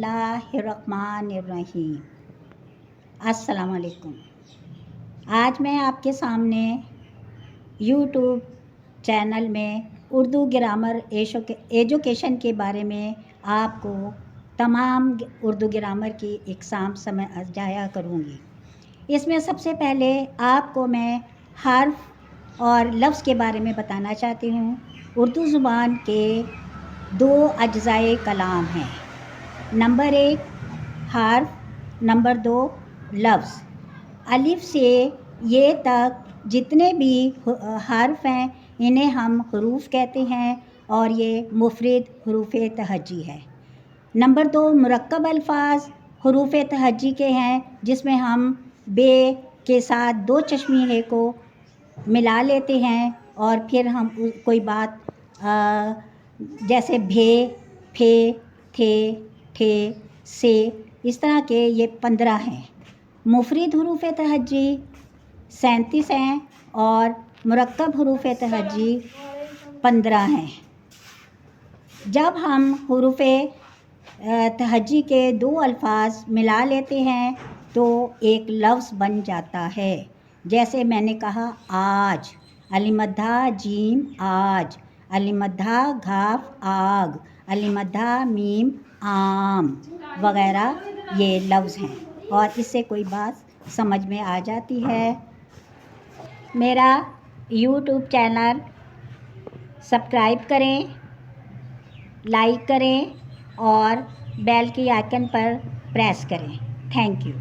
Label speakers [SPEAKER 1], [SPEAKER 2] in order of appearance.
[SPEAKER 1] बिस्मिल्लाहिर्रहमानिर्रहीम। अस्सलाम वालेकुम। आज मैं आपके सामने यूट्यूब चैनल में उर्दू ग्रामर एजुकेशन के बारे में आपको तमाम उर्दू ग्रामर की इकसाम समझाया करूँगी। इसमें सबसे पहले आपको मैं हर्फ और लफ्ज़ के बारे में बताना चाहती हूँ। उर्दू ज़ुबान के दो अज्ज़ाए कलाम हैं। नंबर 1 हर्फ, नंबर 2 लफ्ज़। अलिफ से ये तक जितने भी हर्फ हैं इन्हें हम हरूफ कहते हैं और ये मुफरद हरूफ तहज्जी है। नंबर 2 मुरक्कब अल्फाज हरूफ तहज्जी के हैं, जिसमें हम बे के साथ दो चश्मीहे को मिला लेते हैं और फिर हम कोई बात जैसे भे, फे, थे, ठे, से, इस तरह के ये 15 हैं। मुफरद हरूफ तहज्जी 37 हैं और मुरक्कब हरूफ तहज्जी 15 हैं। जब हम हरूफ तहज्जी के दो अल्फाज मिला लेते हैं तो एक लफ्ज़ बन जाता है। जैसे मैंने कहा आज, अलिमद्दा जीम आज, अलिमद्दा घाफ आग, अलिमद्दा मीम आम वगैरह ये लफ्ज़ हैं और इससे कोई बात समझ में आ जाती है। मेरा यूट्यूब चैनल सब्सक्राइब करें, लाइक करें और बेल की आइकन पर प्रेस करें। Thank you.